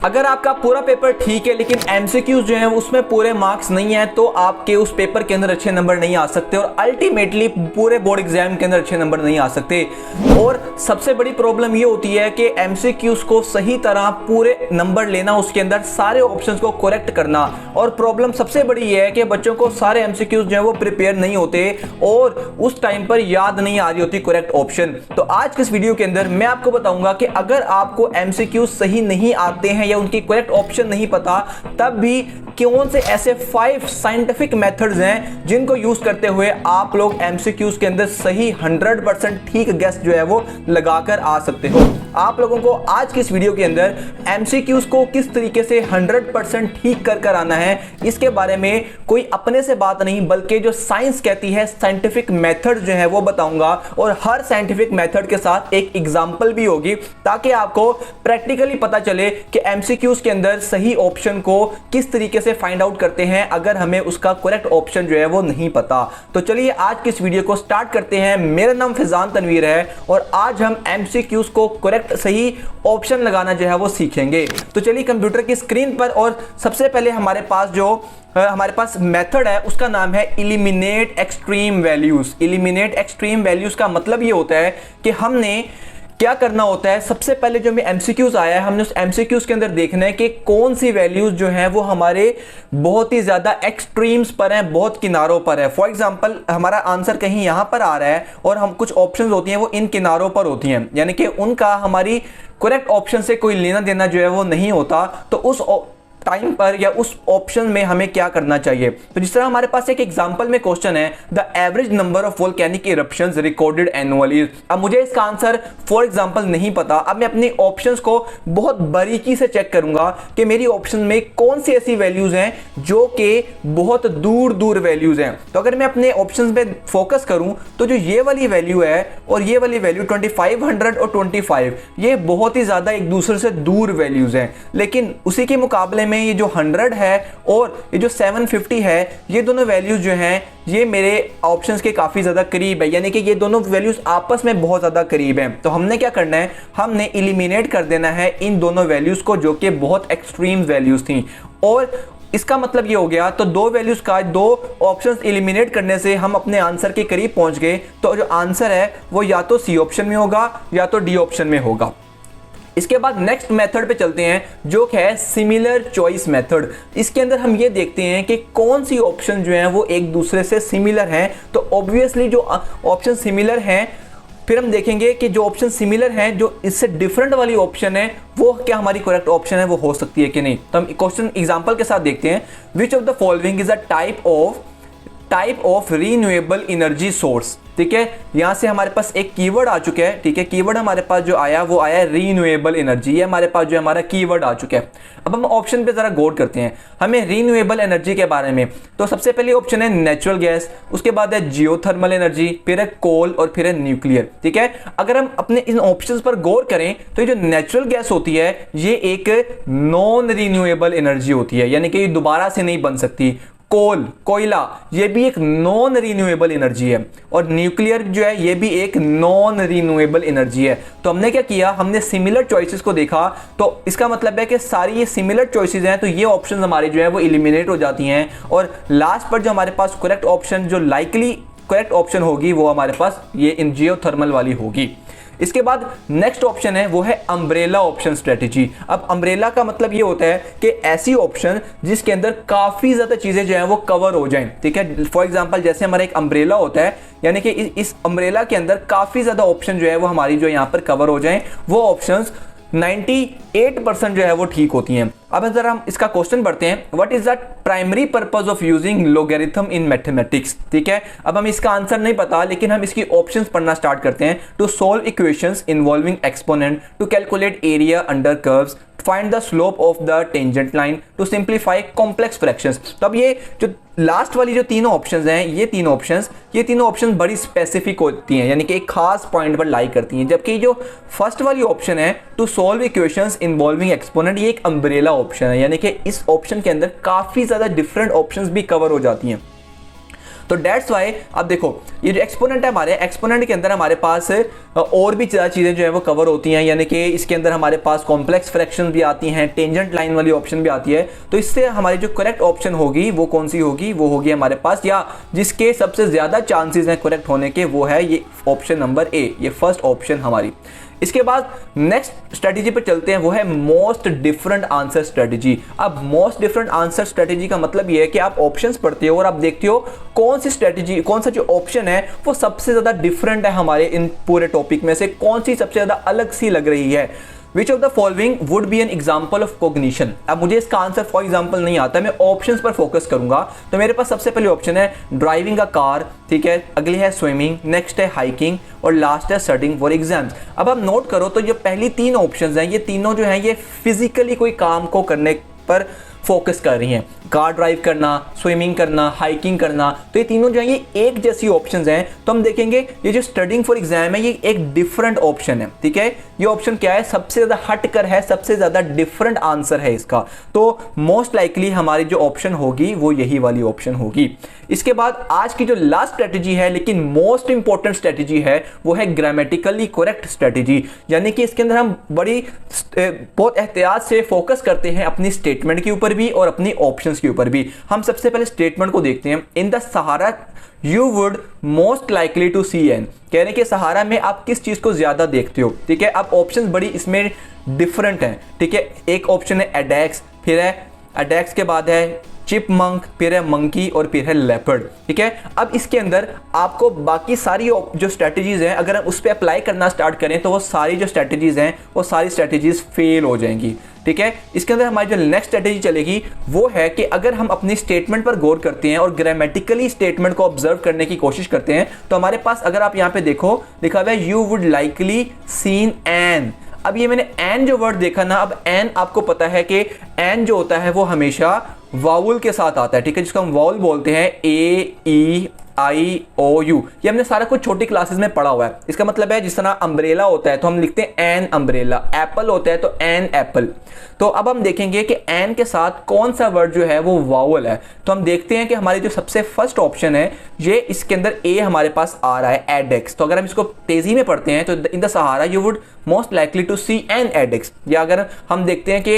अगर आपका पूरा पेपर ठीक है लेकिन एमसीक्यूज जो है उसमें पूरे मार्क्स नहीं है तो आपके उस पेपर के अंदर अच्छे नंबर नहीं आ सकते और अल्टीमेटली पूरे बोर्ड एग्जाम के अंदर अच्छे नंबर नहीं आ सकते। और सबसे बड़ी प्रॉब्लम ये होती है कि एमसीक्यूज को सही तरह पूरे नंबर लेना, उसके अंदर सारे ऑप्शंस को करेक्ट करना। और प्रॉब्लम सबसे बड़ी ये है कि बच्चों को सारे एमसीक्यूज जो है वो प्रिपेयर नहीं होते और उस टाइम पर याद नहीं आ रही होती करेक्ट ऑप्शन। तो आज के इस वीडियो के अंदर मैं आपको बताऊंगा कि अगर आपको एमसीक्यूज सही नहीं आते हैं या उनकी करेक्ट ऑप्शन नहीं पता, तब भी कौन से ऐसे 5 साइंटिफिक मेथड्स हैं जिनको यूज करते हुए आप लोग एमसीक्यूज के अंदर सही 100% ठीक गेस जो है वो लगाकर आ सकते हो। आप लोगों को आज की इस वीडियो के अंदर एमसीक्यूज को किस तरीके से 100% ठीक कर आना है, इसके बारे में कोई अपने से बात नहीं बल्कि जो साइंस कहती है साइंटिफिक मेथड जो है वो बताऊंगा। और हर साइंटिफिक मेथड के साथ एक एग्जांपल भी होगी ताकि आपको प्रैक्टिकली पता चले कि एमसीक्यूज के अंदर सही ऑप्शन को किस तरीके से फाइंड आउट करते हैं अगर हमें उसका करेक्ट ऑप्शन जो है वो नहीं पता। तो चलिए आज की इस वीडियो को स्टार्ट करते हैं। मेरा नाम फैजान तनवीर है और आज हम एमसीक्यूज को करेक्ट सही ऑप्शन लगाना जो है वो सीखेंगे। तो चलिए कंप्यूटर की स्क्रीन पर, और सबसे पहले हमारे पास मेथड है उसका नाम है eliminate extreme values. Eliminate extreme values का मतलब ये होता है कि हमने क्या करना होता है, सबसे पहले जो हमें एमसीक्यूज आया है हमने उस एमसीक्यूज के अंदर देखना है कि कौन सी वैल्यूज जो हैं वो हमारे बहुत ही ज्यादा एक्सट्रीम्स पर हैं, बहुत किनारों पर है। फॉर एग्जांपल हमारा आंसर कहीं यहां पर आ रहा है और हम कुछ ऑप्शंस होती हैं वो इन किनारों पर होती हैं, यानी कि उनका हमारी करेक्ट ऑप्शन से कोई लेना देना जो है वो नहीं होता। तो उस टाइम पर या उस ऑप्शन में हमें क्या करना चाहिए। तो जिस तरह हमारे पास एक एग्जांपल में क्वेश्चन है, the average number of volcanic eruptions recorded annually. अब मुझे इसका आंसर फॉर एग्जांपल नहीं पता, अब मैं अपनी ऑप्शंस को बहुत बारीकी से चेक करूंगा कि मेरी ऑप्शन में कौन सी ऐसी वैल्यूज हैं जो कि बहुत दूर दूर वैल्यूज हैं। तो अगर मैं अपने ऑप्शंस पे फोकस करूं तो जो ये वाली वैल्यू है और ये वाली वैल्यू 2500 और 25, ये बहुत ही ज्यादा एक दूसरे से दूर वैल्यूज हैं। लेकिन उसी के मुकाबले में ये जो 100 है और ये जो 750 है, ये दोनों वैल्यूज जो हैं ये मेरे ऑप्शंस के काफी ज्यादा करीब है, यानी कि ये दोनों वैल्यूज आपस में बहुत ज्यादा करीब हैं। तो हमने क्या करना है, हमने एलिमिनेट कर देना है इन दोनों वैल्यूज को जो कि बहुत एक्सट्रीम वैल्यूज थी। और इसका मतलब ये हो गया, तो दो वैल्यूज का दो ऑप्शंस एलिमिनेट करने से हम अपने आंसर के करीब पहुंच गए। तो जो आंसर है वो या तो सी ऑप्शन में होगा या तो डी ऑप्शन में होगा। इसके बाद नेक्स्ट मेथड पे चलते हैं जो है सिमिलर चॉइस मेथड। इसके अंदर हम ये देखते हैं कि कौन सी ऑप्शन जो है वो एक दूसरे से सिमिलर हैं। तो ऑब्वियसली जो ऑप्शन सिमिलर हैं, फिर हम देखेंगे कि जो ऑप्शन सिमिलर हैं जो इससे डिफरेंट वाली ऑप्शन है वो क्या हमारी करेक्ट ऑप्शन है, वो हो सकती है कि नहीं। तो हम क्वेश्चन एग्जांपल के साथ देखते हैं, which of the following is a type of renewable energy source. ठीक है, यहां से हमारे पास एक कीवर्ड आ चुका है। ठीक है, कीवर्ड हमारे पास जो आया वो आया रीन्यूएबल एनर्जी, ये हमारे पास जो हमारा कीवर्ड आ चुका है। अब हम ऑप्शन पे जरा गौर करते हैं हमें रीन्यूएबल एनर्जी के बारे में। तो सबसे पहले ऑप्शन है नेचुरल गैस, उसके बाद है जियोथर्मल एनर्जी, फिर है कोल और फिर है न्यूक्लियर। ठीक है, अगर हम अपने इन ऑप्शंस पर गौर करें तो ये जो नेचुरल गैस होती है ये एक नॉन रीन्यूएबल एनर्जी होती है, यानी कि ये दोबारा से नहीं बन सकती। कोयला ये भी एक नॉन रिन्यूएबल एनर्जी है और न्यूक्लियर जो है ये भी एक नॉन रिन्यूएबल एनर्जी है। तो हमने क्या किया, हमने सिमिलर चॉइसेस को देखा। तो इसका मतलब है कि सारी ये सिमिलर चॉइसेस हैं, तो ये ऑप्शन हमारी जो है वो एलिमिनेट हो जाती हैं। और लास्ट पर जो हमारे पास करेक्ट ऑप्शन, जो लाइकली करेक्ट ऑप्शन होगी वो हमारे पास ये इन जियोथर्मल वाली होगी। इसके बाद नेक्स्ट ऑप्शन है वो है अम्ब्रेला ऑप्शन स्ट्रेटेजी। अब अम्ब्रेला का मतलब ये होता है कि ऐसी ऑप्शन जिसके अंदर काफी ज्यादा चीजें जो है वो कवर हो जाएं। ठीक है, फॉर एग्जांपल जैसे हमारा एक अम्ब्रेला होता है, यानी कि इस अम्ब्रेला के अंदर काफी ज्यादा ऑप्शन जो है वो हमारी जो यहाँ पर कवर हो जाएं, वो ऑप्शंस 98% जो है वो ठीक होती हैं। अब अगर हम इसका क्वेश्चन पढ़ते हैं, what is the primary purpose of using logarithm in mathematics. ठीक है, अब हम इसका आंसर नहीं पता लेकिन हम इसकी ऑप्शंस पढ़ना स्टार्ट करते हैं। To solve equations involving exponent, to calculate area under curves, find the slope of the tangent line, to simplify complex fractions. तो अब ये जो लास्ट वाली जो तीनों ऑप्शंस हैं, ये तीनों ऑप्शंस बड़ी स्पेसिफिक होती हैं, यानी कि एक खास पॉइंट पर लाई करती हैं। जबकि जो फर्स्ट वाली ऑप्शन है to solve equations involving exponent, ये एक अम्ब्रेला ऑप्शन है, यानी कि इस ऑप्शन के अंदर काफी ज्यादा डिफरेंट ऑप्शंस भी कवर हो जाती हैं। तो डेट्स वाई अब देखो ये जो एक्सपोनेंट है हमारे, एक्सपोनेंट के अंदर हमारे पास और भी ज़्यादा चीज़ें जो है वो कवर होती हैं, यानी कि इसके अंदर हमारे पास कॉम्प्लेक्स फ्रैक्शन भी आती हैं, टेंजेंट लाइन वाली ऑप्शन भी आती है। तो इससे हमारी जो करेक्ट ऑप्शन होगी वो कौन सी होगी, वो होगी हमारे पास, या जिसके सबसे ज़्यादा चांसेस हैं करेक्ट होने के, वो है ये ऑप्शन नंबर ए, ये फर्स्ट ऑप्शन हमारी। इसके बाद नेक्स्ट स्ट्रेटेजी पे चलते हैं, वो है मोस्ट डिफरेंट आंसर स्ट्रेटेजी। अब मोस्ट डिफरेंट आंसर स्ट्रेटेजी का मतलब ये है कि आप ऑप्शंस पढ़ते हो और आप देखते हो कौन सी स्ट्रेटेजी, कौन सा जो ऑप्शन है वो सबसे ज़्यादा डिफरेंट है हमारे इन पूरे टॉपिक में से, कौन सी सबसे ज़्यादा अलग सी लग रही है। Which of the following would be an example of cognition? अब मुझे इसका आंसर फॉर एग्जाम्पल नहीं आता, मैं ऑप्शंस पर फोकस करूंगा। तो मेरे पास सबसे पहले ऑप्शन है ड्राइविंग अ कार, ठीक है, अगली है स्विमिंग, नेक्स्ट है हाइकिंग और लास्ट है स्टडिंग फॉर एग्जाम्स। अब आप नोट करो तो जो पहली तीन ऑप्शंस हैं ये तीनों जो हैं ये फिजिकली कोई काम को करने पर फोकस कर रही हैं, कार ड्राइव करना, स्विमिंग करना, हाइकिंग करना, तो ये तीनों जो है ये एक जैसी ऑप्शंस हैं। तो हम देखेंगे ये जो स्टडिंग फॉर एग्जाम है ये एक डिफरेंट ऑप्शन है, ठीक है, ये ऑप्शन क्या है, सबसे ज्यादा हटकर है, सबसे ज्यादा डिफरेंट आंसर है इसका। तो मोस्ट लाइकली हमारी जो ऑप्शन होगी वो यही वाली ऑप्शन होगी। इसके बाद आज की जो लास्ट स्ट्रेटेजी है लेकिन मोस्ट इंपॉर्टेंट स्ट्रेटेजी है वो है ग्रामेटिकली करेक्ट स्ट्रेटेजी, यानी कि इसके अंदर हम बहुत एहतियात से फोकस करते हैं अपनी स्टेटमेंट के ऊपर भी और अपनी ऑप्शंस के ऊपर भी। हम सबसे पहले स्टेटमेंट को देखते हैं। In the Sahara you would most likely to see an, कह रहे हैं कि सहारा में आप किस चीज को ज्यादा देखते हो, ठीक है। अब ऑप्शंस बड़ी इसमें डिफरेंट हैं, ठीक है। एक ऑप्शन है एडेक्स, फिर है एडेक्स के बाद है चिपमंक, फिर है मंकी और फिर है लेपर्ड, ठीक है। अब इसके अंदर आपको बाकी सारी जो स्ट्रेटजीज हैं अगर हम उस पर अप्लाई करना स्टार्ट करें तो वो सारी जो स्ट्रेटजीज हैं वो सारी स्ट्रेटजीज फेल हो जाएंगी, ठीक है। इसके अंदर हमारी जो नेक्स्ट स्ट्रेटेजी चलेगी वो है कि अगर हम अपनी स्टेटमेंट पर गौर करते हैं और ग्रामेटिकली स्टेटमेंट को ऑब्जर्व करने की कोशिश करते हैं तो हमारे पास, अगर आप यहाँ पे देखो लिखा हुआ है you would likely seen an. अब ये मैंने एन जो वर्ड देखा ना, अब एन आपको पता है कि एन जो होता है वो हमेशा वाउल के साथ आता है, ठीक है, जिसको हम वाउल बोलते हैं, ए ई आई ओ यू। ये हमने सारा कुछ छोटी क्लासेस में पढ़ा हुआ है। इसका मतलब है जिस तरह अम्ब्रेला होता है तो हम लिखते हैं एन अम्ब्रेला, एप्पल होता है तो एन एप्पल। तो अब हम देखेंगे कि एन के साथ कौन सा वर्ड जो है वो वावल है। तो हम देखते हैं कि हमारी जो सबसे फर्स्ट ऑप्शन है ये इसके अंदर ए हमारे पास आ रहा है, एडेक्स। तो अगर हम इसको तेजी में पढ़ते हैं तो in the Sahara you would most likely to see an addax, या अगर हम देखते हैं कि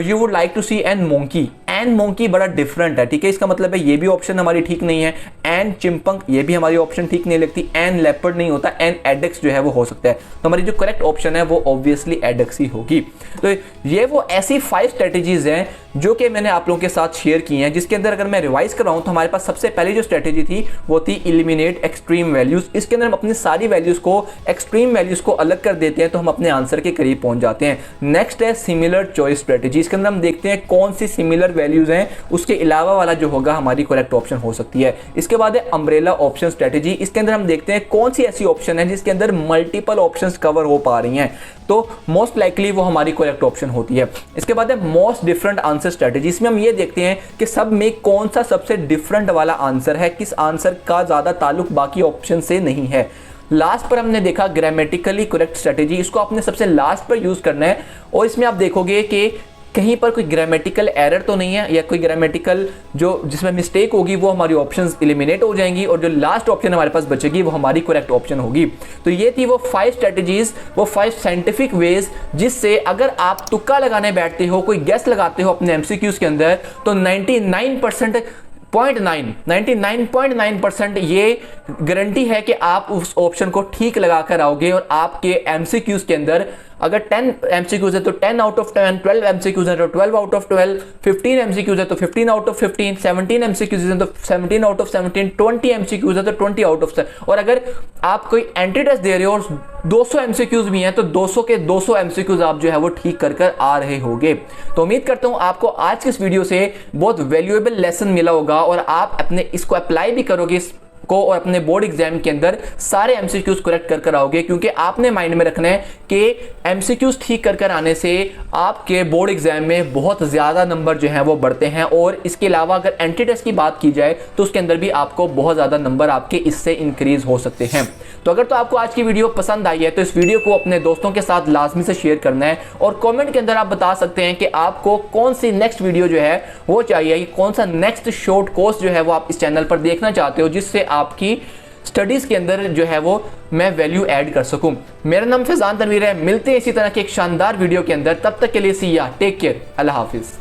you would like to see an monkey, an monkey बड़ा डिफरेंट है, ठीक है। इसका मतलब है ये भी ऑप्शन हमारी ठीक नहीं है। एन चिंपंक ये भी हमारी ऑप्शन ठीक नहीं लगती। एन लेपर्ड नहीं होता, एन एडेक्स जो है वो हो सकता है। तो हमारी जो करेक्ट ऑप्शन है वो ऑब्वियसली एडेक्स ही होगी। तो ये वो ऐसी 5 स्ट्रेटेजीज हैं जो कि मैंने आप लोगों के साथ शेयर की हैं, जिसके अंदर अगर मैं रिवाइज कराऊं तो हमारे पास सबसे पहले जो स्ट्रेटेजी थी वो थी एलिमिनेट एक्सट्रीम वैल्यूज। इसके अंदर हम अपनी सारी वैल्यूज को, एक्सट्रीम वैल्यूज को अलग कर देते हैं तो हम अपने आंसर के करीब पहुंच जाते हैं। नेक्स्ट है सिमिलर चॉइस स्ट्रेटेजी। इसके अंदर हम देखते हैं कौन सी सिमिलर वैल्यूज हैं, उसके अलावा वाला जो होगा हमारी करेक्ट ऑप्शन हो सकती है। इसके बाद है अम्ब्रेला ऑप्शन स्ट्रेटेजी। इसके अंदर हम देखते हैं कौन सी ऐसी ऑप्शन है जिसके अंदर मल्टीपल ऑप्शंस कवर हो पा रही हैं, तो मोस्ट लाइकली वो हमारी करेक्ट ऑप्शन होती है। इसके बाद है मोस्ट डिफरेंट आंसर स्ट्रेटेजी। इसमें हम ये देखते हैं कि सब में कौन सा सबसे डिफरेंट वाला आंसर है, किस आंसर का ज्यादा ताल्लुक बाकी ऑप्शन से नहीं है। लास्ट पर हमने देखा ग्रामेटिकली करेक्ट स्ट्रेटेजी, इसको आपने सबसे लास्ट पर यूज करना है और इसमें आप देखोगे कि कहीं पर कोई ग्रामेटिकल एरर तो नहीं है या कोई ग्रामेटिकल जो जिसमें मिस्टेक होगी वो हमारी ऑप्शंस एलिमिनेट हो जाएंगी और जो लास्ट ऑप्शन हमारे पास बचेगी वो हमारी करेक्ट ऑप्शन होगी। तो ये थी वो 5 स्ट्रेटजीज, वो 5 साइंटिफिक वेज जिससे अगर आप तुक्का लगाने बैठते हो, कोई गेस लगाते हो अपने एमसीक्यूज के अंदर तो 99.9% ये गारंटी है कि आप उस ऑप्शन को ठीक लगा कर आओगे और आपके एमसीक्यूज के अंदर अगर 10 एमसीक्यूज है तो 10 आउट ऑफ 10, 12 एमसीक्यूज है तो 12 आउट ऑफ 12, 15 एमसीक्यूज है तो 15 आउट ऑफ 15, 17 एमसीक्यूज है तो 17 आउट ऑफ 17, 20 एमसीक्यूज है तो 20 आउट ऑफ 7। और अगर आप कोई एंट्री टेस्ट दे रहे हो और 200 एमसीक्यूज भी हैं तो 200 के 200 एमसीक्यूज आप जो है वो ठीक कर आ रहे होंगे। तो उम्मीद करता हूं आपको आज की इस वीडियो से बहुत वैल्यूएबल लेसन मिला होगा और आप अपने इसको अप्लाई भी करोगे को और अपने बोर्ड एग्जाम के अंदर सारे एमसीक्यूज करेक्ट कर कर आओगे, क्योंकि आपने माइंड में रखना है कि एमसीक्यूज ठीक कर कर आने से आपके बोर्ड एग्जाम में बहुत ज़्यादा नंबर जो हैं वो बढ़ते हैं। और इसके अलावा अगर एंट्री टेस्ट की बात की जाए तो उसके अंदर भी आपको बहुत ज़्यादा नंबर आपके इससे इंक्रीज हो सकते हैं। तो अगर तो आपको आज की वीडियो पसंद आई है तो इस वीडियो को अपने दोस्तों के साथ लाजमी से शेयर करना है, और कमेंट के अंदर आप बता सकते हैं कि आपको कौन सी नेक्स्ट वीडियो जो है वो चाहिए, कौन सा नेक्स्ट शॉर्ट कोर्स जो है वो आप इस चैनल पर देखना चाहते हो, जिससे आपकी स्टडीज के अंदर जो है वो मैं वैल्यू ऐड कर सकूं। मेरा नाम फैजान तनवीर है, मिलते हैं इसी तरह के एक शानदार वीडियो के अंदर, तब तक के लिए सी या टेक केयर, अल्लाह हाफिज।